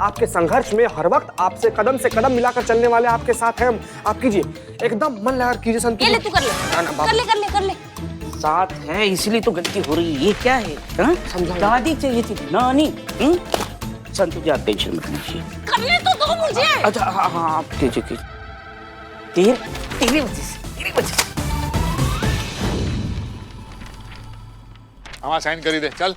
आपके संघर्ष में हर वक्त आपसे कदम से कदम मिलाकर चलने वाले आपके साथ हैं हम। आप कीजिए, एकदम मन लगा कीजिए संतु। ये ले, तू कर ले, कर ले। साथ है इसलिए तो गलती हो रही है। ये क्या है? समझा। दादी चाहिए थी, नानी। संतु जी आप टेंशन मत लीजिए। कर ले तो दो मुझे। अच्छा हाँ आप कीजिए। तेरी वजह से। हाँ साइन करी दे चल।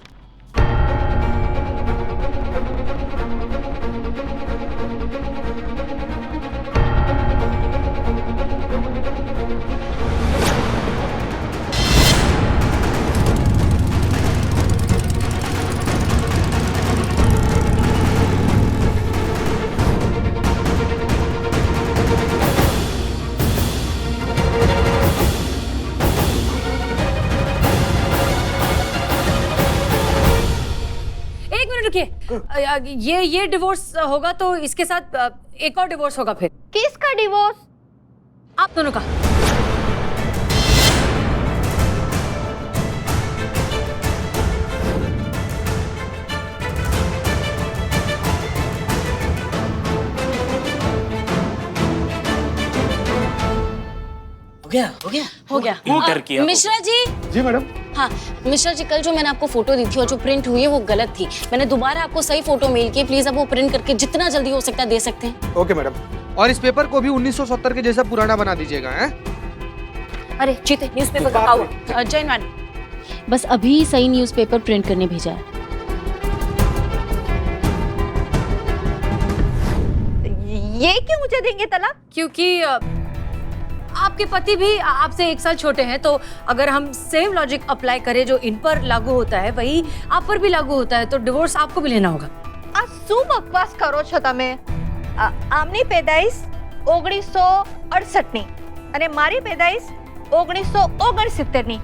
ये डिवोर्स होगा तो इसके साथ एक और डिवोर्स होगा फिर। किसका डिवोर्स? आप दोनों का। हो गया। डर किया मिश्रा जी। जी मैडम। हाँ मिश्रा जी, कल जो मैंने आपको फोटो दी थी और जो प्रिंट हुई है वो गलत थी। मैंने दोबारा आपको सही फोटो मेल की, प्लीज आप वो प्रिंट करके जितना जल्दी हो सकता है दे सकते हैं। Okay madam. और इस पेपर को भी 1970 के जैसा पुराना बना दीजिएगा। हैं? अरे चीते, न्यूज़पेपर का हुआ? जैन मैडम, बस अभी सही न्यूज़पेपर प्रिंट करने भेजा है। ये क्यों मुझे देंगे तलाक? क्योंकि आपके पति भी आपसे 1 साल छोटे हैं, तो अगर हम सेम लॉजिक अप्लाई करें जो इन पर लागू होता है वही आप पर भी लागू होता है, तो डिवोर्स आपको भी लेना होगा। आ શું બકવાસ કરો છો તમે? આમની પેદાઈશ 1968 ની અને મારી પેદાઈશ 1969 ની,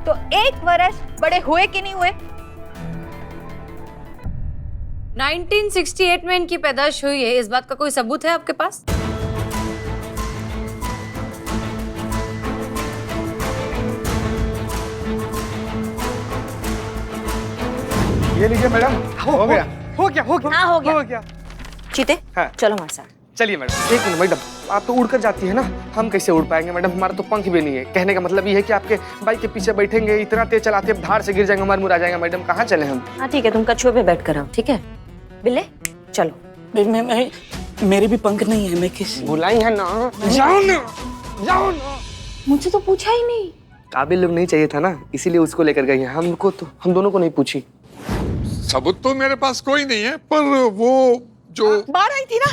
તો 1 વર્ષ बड़े हुए कि नहीं हुए? 1968 में इनकी पैदाइश हुई है, इस बात का कोई सबूत है आपके पास? ये लीजिए मैडम। हो गया। हाँ, हो गया। चीते हाँ। चलो हमारे साथ। चलिए मैडम। 1 मिनट मैडम, आप तो उड़कर जाती है ना, हम कैसे उड़ पाएंगे मैडम? हमारा तो पंख भी नहीं है। कहने का मतलब ये है कि आपके बाइक के पीछे बैठेंगे, इतना तेज चलाते हैं धार से गिर जाएंगे, मर मुरा जाएगा मैडम। कहाँ चले हम? हाँ ठीक है, तुम कछुए पे बैठ कर आओ, ठीक है? बिल्ले चलो। मैं मेरे भी पंख नहीं है, मैं किस बुलाई है ना। जाओ ना। मुझे तो पूछा ही नहीं। काबिल लोग नहीं चाहिए था ना, इसीलिए उसको लेकर गई है। हमको तो, हम दोनों को नहीं पूछी। सबूत तो मेरे पास कोई नहीं है, पर वो जो बाढ़ आई थी ना,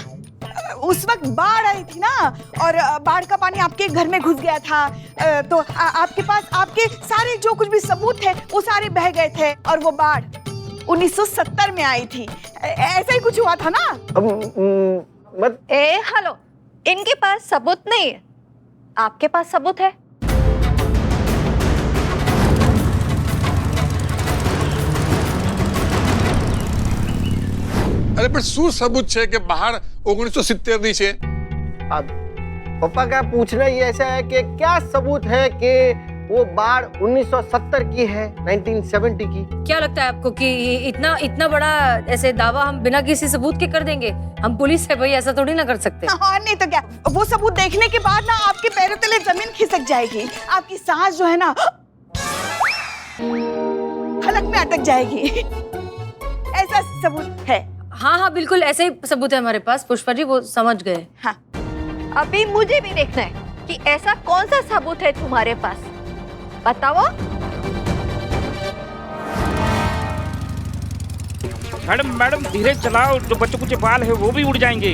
उस वक्त बाढ़ आई थी ना, और बाढ़ का पानी आपके घर में घुस गया था, तो आपके पास आपके सारे जो कुछ भी सबूत थे वो सारे बह गए थे, और वो बाढ़ 1970 में आई थी। ऐसा ही कुछ हुआ था ना? हेलो, इनके पास सबूत नहीं है, आपके पास सबूत है। अरे पर શું सबूत છે કે બહાર 1970 ની છે? अब पापा का पूछना ही ऐसा है कि क्या सबूत है कि वो बाढ़ 1970 की है, 1970 की? क्या लगता है आपको कि इतना बड़ा ऐसे दावा हम बिना किसी सबूत के कर देंगे? हम पुलिस है भाई, ऐसा थोड़ी ना कर सकते। हाँ नहीं तो क्या, वो सबूत देखने के बाद ना आपके पैरों तले जमीन खिसक जाएगी, आपकी सांस जो है ना हलक में अटक जाएगी। ऐसा सबूत है। हाँ बिल्कुल ऐसे ही सबूत है हमारे पास पुष्पा जी, वो समझ गए। हाँ अभी मुझे भी देखना है कि ऐसा कौन सा सबूत है तुम्हारे पास, बताओ। मैडम धीरे चलाओ, जो बच्चों कुछ बाल है वो भी उड़ जाएंगे।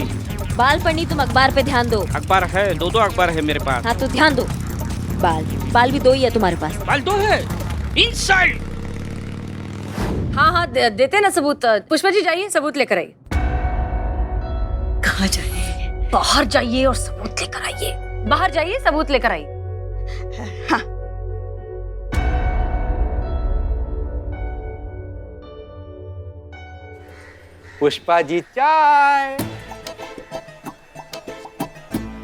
बाल पर नहीं, तुम अखबार पे ध्यान दो। अखबार है, 2 अखबार है मेरे पास। हाँ तो ध्यान दो। बाल भी 2 ही है तुम्हारे पास। बाल 2 है इनसाइड। हाँ देते ना सबूत। पुष्पा जी जाइए, सबूत लेकर आइए। कहाँ जाए? बाहर जाइए और सबूत लेकर आइए। बाहर जाइए, सबूत लेकर आइए। हाँ पुष्पा जी चाय।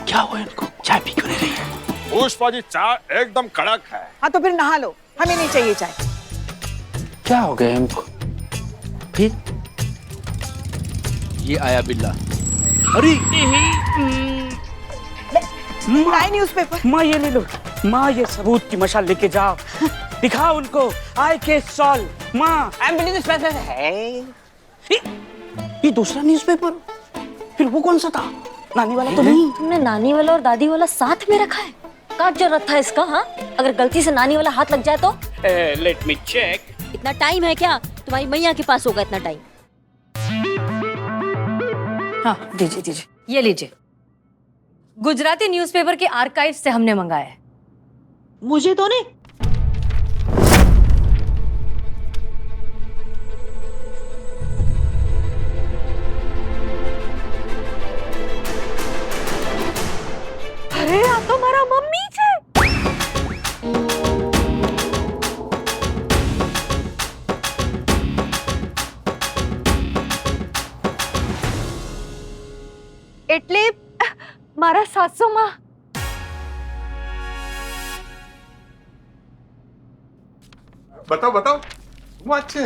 क्या हुआ इनको? चाय पी क्यों नहीं रही है? पुष्पा जी चाय एकदम कड़क है। हाँ तो फिर नहा लो, हमें नहीं चाहिए चाय। क्या हो गया इनको? फिर ये आया बिल्ला। अरे लाए न्यूज़पेपर। माँ ये ले लो, माँ ये सबूत की मशाल लेके जाओ, दिखाओ उनको आई केस सॉल्व। माँ न्यूज़पेपर है। ये दूसरा न्यूज़पेपर, फिर वो कौन सा था? नानी वाला तो नहीं। तुमने नानी वाला और दादी वाला साथ में रखा है? क्या जरूरत था इसका? हाँ, अगर गलती से नानी वाला हाथ लग जाए तो? Let me check. इतना टाइम है क्या? तुम्हारी मैया के पास होगा इतना टाइम? हाँ दीजिए दीजिए, ये लीजिए। गुजराती न्यूज़पेपर के आर्काइव से हमने मंगाया है। मुझे तो नहीं। अरे આ તો મારા મમ્મી છે। એટલે મારા સાસુમાં बताओ बताओ હું વાત છે?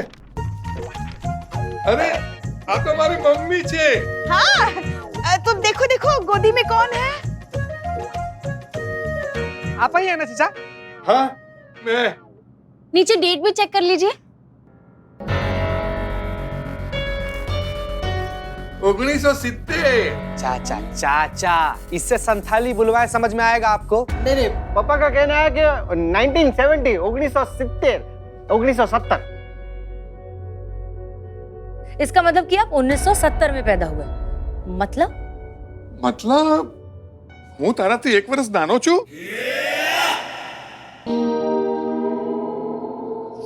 અરે આ તો મારી મમ્મી છે। हाँ तो देखो देखो गोदी में कौन है? आप ही है ना चाचा? हाँ मैं। नीचे डेट भी चेक कर लीजिए। 1970। चाचा चाचा, इससे संथाली बुलवाए समझ में आएगा आपको? नहीं नहीं, पापा का कहना है कि 1970, 1970, 1970। इसका मतलब कि आप 1970 में पैदा हुए। मतलब मतलब હું તારાથી 1 વર્ષ નાનો છું।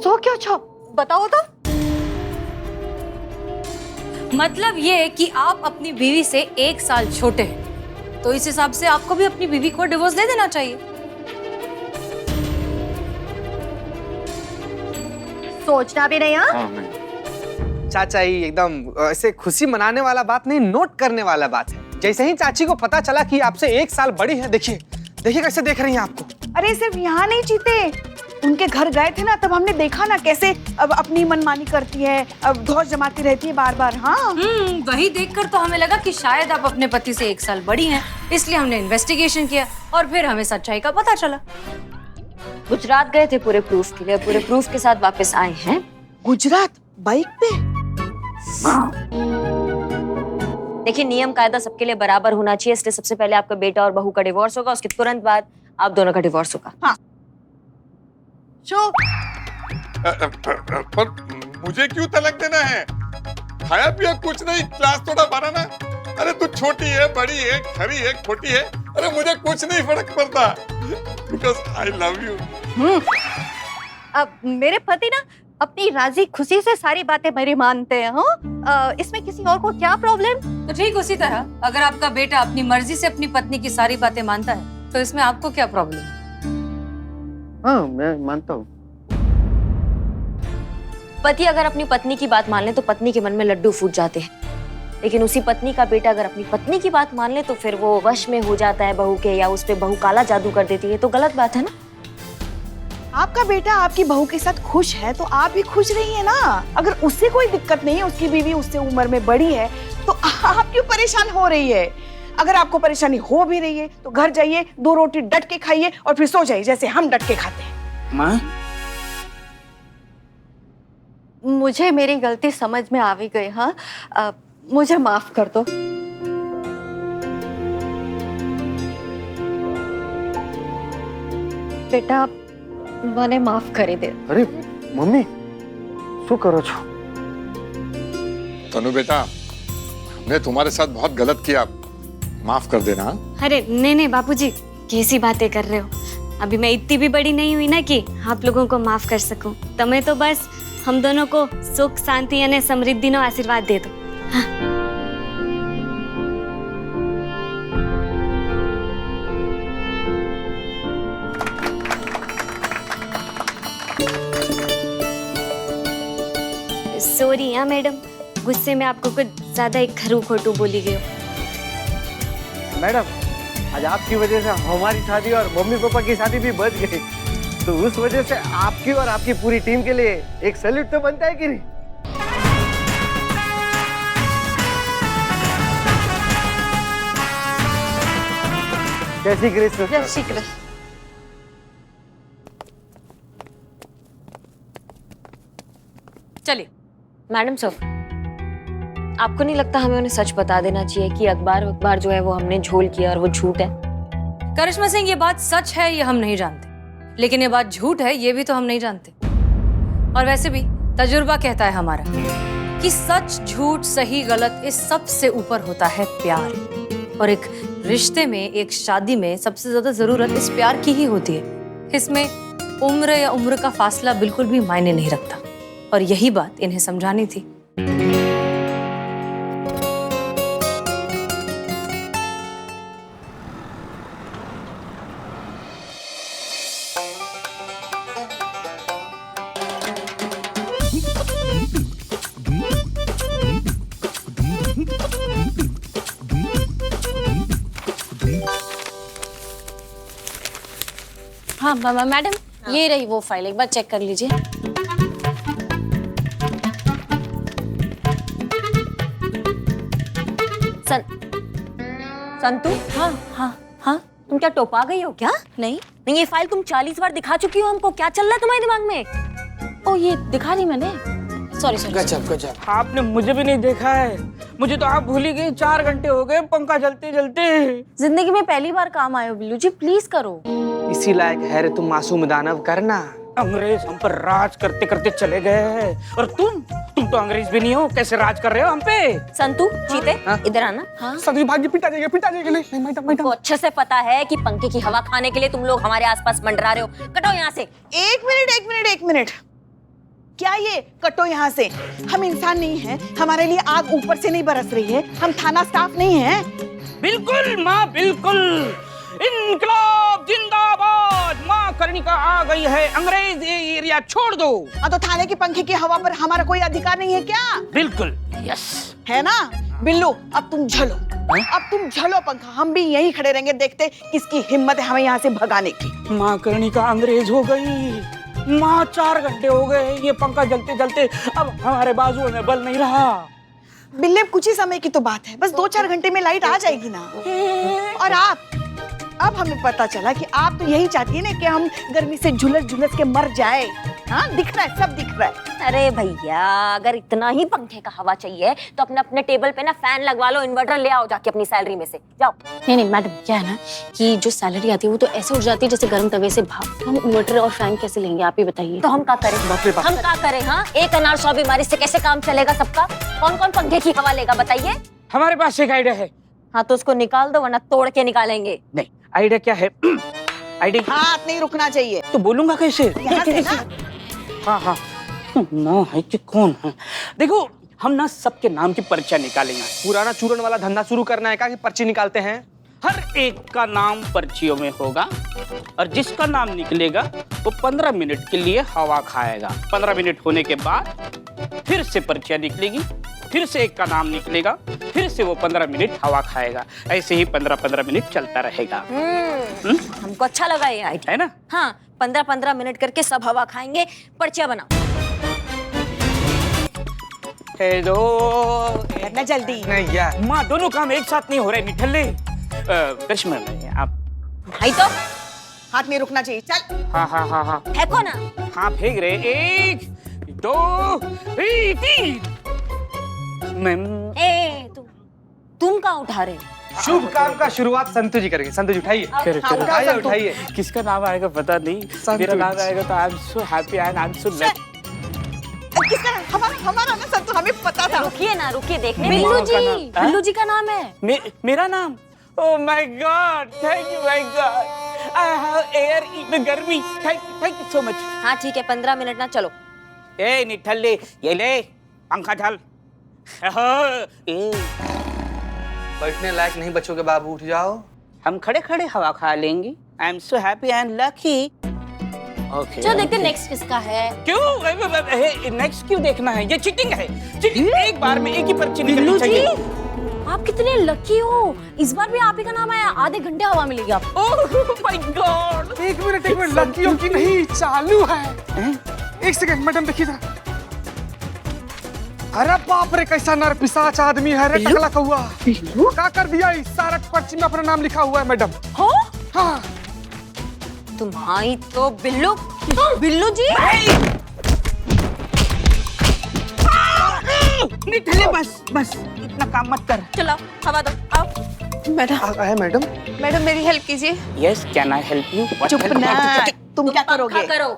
सो क्यों छो बताओ तो। मतलब ये कि आप अपनी बीवी से 1 साल छोटे हैं, तो इस हिसाब से आपको भी अपनी बीवी को डिवोर्स दे देना चाहिए। सोचना भी नहीं। हाँ हाँ नहीं। चाचा ही एकदम ऐसे खुशी मनाने वाला बात नहीं, नोट करने वाला बात है। जैसे ही चाची को पता चला कि आपसे 1 साल बड़ी है, देखिए देखिए कैसे देख रही हैं आपको। अरे सिर्फ यहाँ नहीं जीते, उनके घर गए थे ना, तब हमने देखा ना कैसे अब अपनी मनमानी करती है, अब घोष जमाती रहती है बार बार। हाँ वही देखकर तो हमें लगा कि शायद आप अपने पति से 1 साल बड़ी हैं, इसलिए हमने इन्वेस्टिगेशन किया और फिर हमें सच्चाई का पता चला। गुजरात गए थे पूरे प्रूफ के लिए, पूरे प्रूफ के साथ वापस आए हैं। गुजरात बाइक पे? देखिए नियम कायदा सबके लिए बराबर होना चाहिए, इसलिए सबसे पहले आपका बेटा और बहू का डिवोर्स होगा, उसके तुरंत बाद आप दोनों का डिवोर्स होगा। हाँ पर मुझे क्यों तलाक देना है? खाया पिया कुछ नहीं, क्लास थोड़ा बढ़ाना। अरे तू छोटी है, बड़ी है, खरी है, खोटी है, अरे मुझे कुछ नहीं फर्क पड़ता, बिकॉज आई लव यू। अब मेरे पति ना अपनी राजी खुशी से सारी बातें मेरी मानते हैं। हाँ इसमें किसी और को क्या प्रॉब्लम? तो ठीक उसी तरह अगर आपका बेटा अपनी मर्जी से अपनी पत्नी की सारी बातें मानता है, तो इसमें आपको क्या प्रॉब्लम? हाँ मैं मानता हूँ। पति अगर अपनी पत्नी की बात मान ले तो पत्नी के मन में लड्डू फूट जाते हैं, लेकिन उसी पत्नी का बेटा अगर अपनी पत्नी की बात मान ले तो फिर वो वश में हो जाता है बहू के, या उस पे बहू काला जादू कर देती है। तो गलत बात है ना। आपका बेटा आपकी बहू के साथ खुश है तो आप भी खुश रहिए ना। अगर उससे कोई दिक्कत नहीं है, उसकी बीवी उससे उम्र में बड़ी है, तो आप क्यों परेशान हो रही है? अगर आपको परेशानी हो भी रही है तो घर जाइए, 2 रोटी डट के खाइए और फिर सो जाइए जैसे हम डट के खाते हैं। माँ मुझे मेरी गलती समझ में आ भी गई। हाँ मुझे माफ कर दो। बेटा મને માફ કરી દે। अरे मम्मी શું કરો છો? तनु बेटा, हमने तुम्हारे साथ बहुत गलत किया, माफ कर देना। अरे नहीं नहीं बापूजी, कैसी बातें कर रहे हो? अभी मैं इतनी भी बड़ी नहीं हुई ना कि आप लोगों को माफ कर सकूं। तुम्हें तो बस हम दोनों को सुख शांति और समृद्धि नो आशीर्वाद दे दो। हाँ। सॉरी हाँ मैडम, गुस्से में आपको कुछ ज्यादा एक खरू खोटू बोली गई हो। मैडम आज आपकी वजह से हमारी शादी और मम्मी पापा की शादी भी बच गई, तो उस वजह से आपकी और आपकी पूरी टीम के लिए एक सैल्यूट तो बनता है कि नहीं? जय श्री कृष्ण। जय श्री कृष्ण। चलिए मैडम साहब, आपको नहीं लगता हमें उन्हें सच बता देना चाहिए कि अखबार जो है वो हमने झोल किया और वो झूठ है? करिश्मा सिंह, ये बात सच है ये हम नहीं जानते, लेकिन ये बात झूठ है ये भी तो हम नहीं जानते। और वैसे भी तजुर्बा कहता है हमारा कि सच झूठ सही गलत इस सब से ऊपर होता है प्यार। और एक रिश्ते में, एक शादी में सबसे ज्यादा जरूरत इस प्यार की ही होती है। इसमें उम्र या उम्र का फासला बिल्कुल भी मायने नहीं रखता, और यही बात इन्हें समझानी थी। हाँ मैडम, ये रही वो फाइल, एक बार चेक कर लीजिए। संतू, हाँ, तुम क्या टोपा गई हो क्या? नहीं, ये फाइल तुम 40 बार दिखा चुकी हो हमको। क्या चल रहा है तुम्हारे दिमाग में? ओ, ये दिखा दी मैंने, सॉरी। गजब। आपने मुझे भी नहीं देखा है, मुझे तो आप भूल ही गई। 4 घंटे हो गए पंखा जलते जलते। जिंदगी में पहली बार काम आए हो बिल्लू जी, प्लीज करो। इसी लायक है रे तुम मासूम दानव, करना। अंग्रेज हम पर राज करते करते चले गए हैं, और तुम तो अंग्रेज भी नहीं हो, कैसे राज कर रहे हो हम पे? संतू, चीते, इधर आना। हाँ? संतु भाग्य पिटा जाएगा। नहीं मैडम। को अच्छे से पता है कि पंखे की हवा खाने के लिए तुम लोग हमारे आसपास मंडरा रहे हो। कटो यहाँ से। एक मिनट। क्या ये कटो यहाँ से? हम इंसान नहीं हैं, हमारे लिए आग ऊपर से नहीं बरस रही है, हम थाना स्टाफ नहीं हैं। बिल्कुल माँ, बिल्कुल। इनकलाब जिंदाबाद। माँ कर्णिका आ गई है, अंग्रेज ये एरिया छोड़ दो। तो थाने के पंखे की हवा पर हमारा कोई अधिकार नहीं है क्या? बिल्कुल, यस। है ना? बिल्लू, अब तुम झलो पंखा, हम भी यहीं खड़े रहेंगे, देखते किसकी हिम्मत है हमें यहाँ से भगाने की। माँ कर्णिका अंग्रेज हो गई। माँ 4 घंटे हो गए ये पंखा जलते जलते, अब हमारे बाजुओं में बल नहीं रहा। बिल्ले, कुछ ही समय की तो बात है, बस 2-4 घंटे में लाइट आ जाएगी ना। और अब हमें पता चला कि आप तो यही चाहती है ना कि हम गर्मी से झुलस के मर जाए। हाँ, दिख रहा है, सब दिख रहा है। अरे भैया, अगर इतना ही पंखे का हवा चाहिए तो अपने टेबल पे ना फैन लगवा लो, इन्वर्टर ले आओ जाके अपनी सैलरी में से। जाओ। नहीं मैडम, क्या है ना कि जो सैलरी आती है वो तो ऐसे उठ जाती है जैसे गर्म तवे से भाप। हम इन्वर्टर और फैन कैसे लेंगे, आप ही बताइए। तो हम क्या करें? हाँ, एक अनार 100 बीमारी से कैसे काम चलेगा सबका? कौन पंखे की हवा लेगा बताइए? हमारे पास एक आइडिया है। हाँ, तो उसको निकाल दो वरना तोड़ के निकालेंगे। नहीं, आइडिया क्या है? आइडिया हाथ नहीं रुकना चाहिए। तो बोलूंगा कैसे? यहाँ से ना। हाँ। ना है कि कौन है? देखो, हम ना सबके नाम की पर्चा निकालेंगे। पुराना चूरन वाला धंधा शुरू करना है क्या कि पर्ची निकालते हैं? हर एक का नाम पर्चियों में होगा, और जिसका नाम निकलेगा वो 15 मिनट के लिए हवा खाएगा। 15 मिनट होने के बाद फिर से पर्चियां निकलेगी, फिर से एक का नाम निकलेगा, फिर से वो 15 मिनट हवा खाएगा। ऐसे ही 15-15 मिनट चलता रहेगा। हमको अच्छा लगा ये आइडिया, है ना? हाँ, 15-15 मिनट करके सब हवा खाएंगे। पर्चियां बनाओ। करना जल्दी। नहीं यार, माँ, दोनों काम एक साथ नहीं हो रहे निठल्ले। करिश्मा, आप भाई तो हाथ नहीं रुकना चाहिए। चल। हाँ। फेंको ना। हाँ, फेंक रहे। 1, 2, 3। तुम कहाँ उठा रहे हो? शुभ काम का शुरुआत संतु जी करेंगे। संतु जी उठाइए, उठाइए। किसका नाम आएगा पता नहीं, मेरा नाम आएगा तो I am so happy and I am so lucky. किसका नाम? हमारा ना संतु, हमें पता था। रुकिए देखने। बिल्लू जी का नाम है। मेरा नाम? Oh my God, thank you my God. I have air in गर्मी। Thank you so much. हाँ ठीक है, 15 मिनट ना चलो। ए निठल्ले, ये ले पंखा ढाल। बैठने लायक नहीं बच्चों बाबू, उठ जाओ। हम खड़े खड़े हवा खा लेंगे। I am so happy and lucky. Okay, चलो देखते नेक्स्ट किसका है। क्यों नेक्स्ट क्यों देखना है? ये चीटिंग है। चीटिंग एक बार में एक ही पर्ची निकलनी चाहिए। आप कितने लकी हो, इस बार भी आप ही का नाम आया। आधे घंटे हवा मिलेगी आपको। ओह माय गॉड। एक मिनट, लकी हो कि नहीं चालू है। एक सेकंड मैडम, देखिए जरा। अरे बाप रे, कैसा नर पिशाच आदमी है रे टकला कौआ। क्या कर दिया? इस सारा पर्ची में अपना नाम लिखा हुआ है मैडम। हो हाँ तुम्हारी तो बिल्लू बिल्लू जी। निठले बस इतना काम मत कर। चलो हवा दो, आओ। मैडम है मैडम। मैडम मेरी हेल्प कीजिए। Yes, can I help you? चुप ना, तुम क्या करोगे? करो,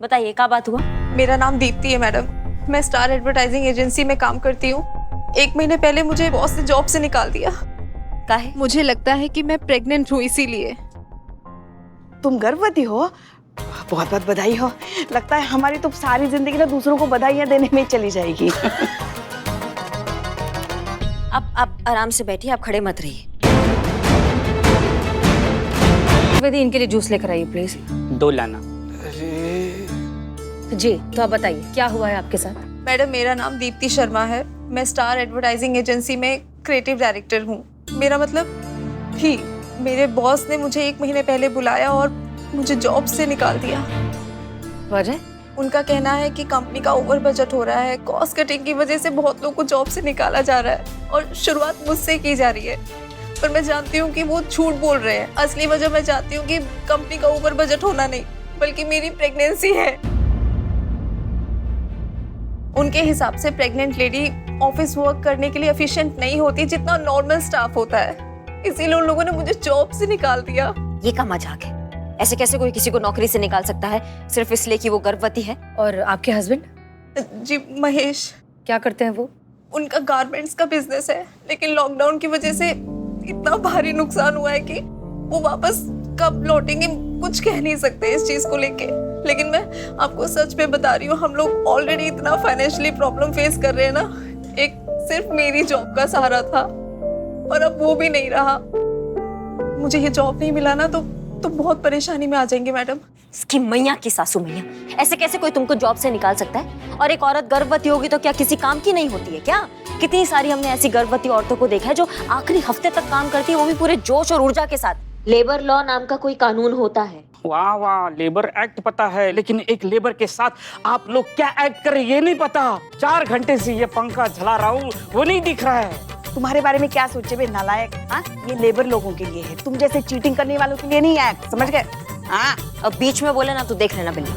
बताइए क्या बात हुआ? मेरा नाम दीप्ति है मैडम, मैं स्टार एडवर्टाइजिंग एजेंसी में काम करती हूँ। 1 महीने पहले मुझे बॉस ने जॉब से निकाल दिया। काहे? मुझे लगता है कि मैं प्रेग्नेंट हूँ, इसीलिए। तुम गर्भवती हो? बहुत बहुत बधाई हो। लगता है हमारी तो सारी जिंदगी ना दूसरों को बधाइयाँ देने में चली जाएगी। आप आराम से बैठिए, आप खड़े मत रहिए। दीदी इनके लिए जूस लेकर आइए प्लीज। 2 लाना। जी तो आप बताइए क्या हुआ है आपके साथ? मैडम मेरा नाम दीप्ति शर्मा है, मैं स्टार एडवर्टाइजिंग एजेंसी में क्रिएटिव डायरेक्टर हूँ। मेरा मतलब ही मेरे बॉस ने मुझे 1 महीने पहले बुलाया और मुझे जॉब से निकाल दिया। वजह? उनका कहना है कि कंपनी का ओवर बजट हो रहा है, कॉस्ट कटिंग की वजह से बहुत लोगों को जॉब से निकाला जा रहा है और शुरुआत मुझसे की जा रही है। पर मैं जानती हूँ कि वो झूठ बोल रहे हैं। असली वजह मैं जानती हूँ कि कंपनी का ओवर बजट होना नहीं, बल्कि मेरी प्रेगनेंसी है। उनके हिसाब से प्रेग्नेंट लेडी ऑफिस वर्क करने के लिए एफिशिएंट नहीं होती जितना नॉर्मल स्टाफ होता है, इसीलिए उन लोगों ने मुझे जॉब से निकाल दिया। ये क्या मजाक है? ऐसे कैसे कोई किसी को नौकरी से निकाल सकता है सिर्फ इसलिए कि वो गर्भवती है? और आपके हस्बैंड? जी महेश। क्या करते हैं वो? उनका गारमेंट्स का बिजनेस है, लेकिन लॉकडाउन की वजह से इतना भारी नुकसान हुआ है कि वो वापस कब लौटेंगे कुछ कह नहीं सकते इस चीज को लेके। लेकिन मैं आपको सच में बता रही हूँ, हम लोग ऑलरेडी इतना फाइनेंशियली प्रॉब्लम फेस कर रहे हैं ना। एक सिर्फ मेरी जॉब का सहारा था और अब वो भी नहीं रहा। मुझे ये जॉब नहीं मिला ना तो बहुत परेशानी में आ जाएंगे मैडम। इसकी मैया की सासू मैया, ऐसे कैसे कोई तुमको जॉब से निकाल सकता है? और एक औरत गर्भवती होगी तो क्या किसी काम की नहीं होती है क्या? कितनी सारी हमने ऐसी गर्भवती औरतों को देखा है जो आखिरी हफ्ते तक काम करती है, वो भी पूरे जोश और ऊर्जा के साथ। लेबर लॉ नाम का कोई कानून होता है। वाह वाह, लेबर एक्ट पता है, लेकिन एक लेबर के साथ आप लोग क्या एक्ट कर रहे हैं ये नहीं पता। 4 घंटे से ये पंखा झला रहा हूँ, वो नहीं दिख रहा है। तुम्हारे बारे में क्या सोचे बे नालायक? हाँ, ये लेबर लोगों के लिए है, तुम जैसे चीटिंग करने वालों के लिए नहीं है, समझ गए? हाँ, अब बीच में बोले ना तो देख लेना बिल्ली।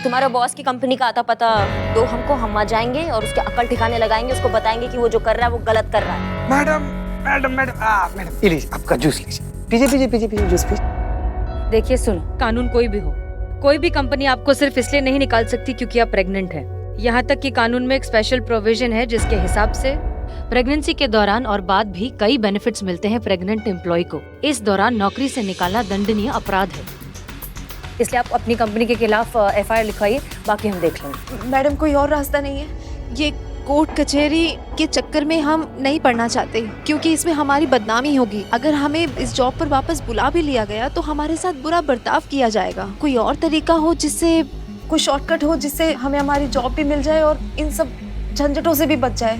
तुम्हारे बॉस की कंपनी का आता पता दो हमको, हम आ जाएंगे और उसके अकल ठिकाने लगाएंगे, उसको बताएंगे कि वो जो कर रहा है वो गलत कर रहा है। Madam madam madam madam please आपका जूस लीजिए, पीजिए जूस पीजिए। देखिए सुनो, कानून कोई भी हो, कोई भी कंपनी आपको सिर्फ इसलिए नहीं निकाल सकती क्योंकि आप प्रेग्नेंट हैं। यहाँ तक कि कानून में एक स्पेशल प्रोविजन है जिसके हिसाब से प्रेगनेंसी के दौरान और बाद भी कई बेनिफिट्स मिलते हैं प्रेग्नेंट एम्प्लॉय को। इस दौरान नौकरी से निकालना दंडनीय अपराध है, इसलिए आप अपनी कंपनी के खिलाफ FIR लिखवाइए, बाकी हम देख लेंगे। मैडम कोई और रास्ता नहीं है? ये कोर्ट कचहरी के चक्कर में हम नहीं पड़ना चाहते, क्योंकि इसमें हमारी बदनामी होगी। अगर हमें इस जॉब पर वापस बुला भी लिया गया तो हमारे साथ बुरा बर्ताव किया जाएगा। कोई और तरीका हो जिससे, कोई शॉर्टकट हो जिससे हमें हमारी जॉब भी मिल जाए और इन सब झंझटों से भी बच जाए।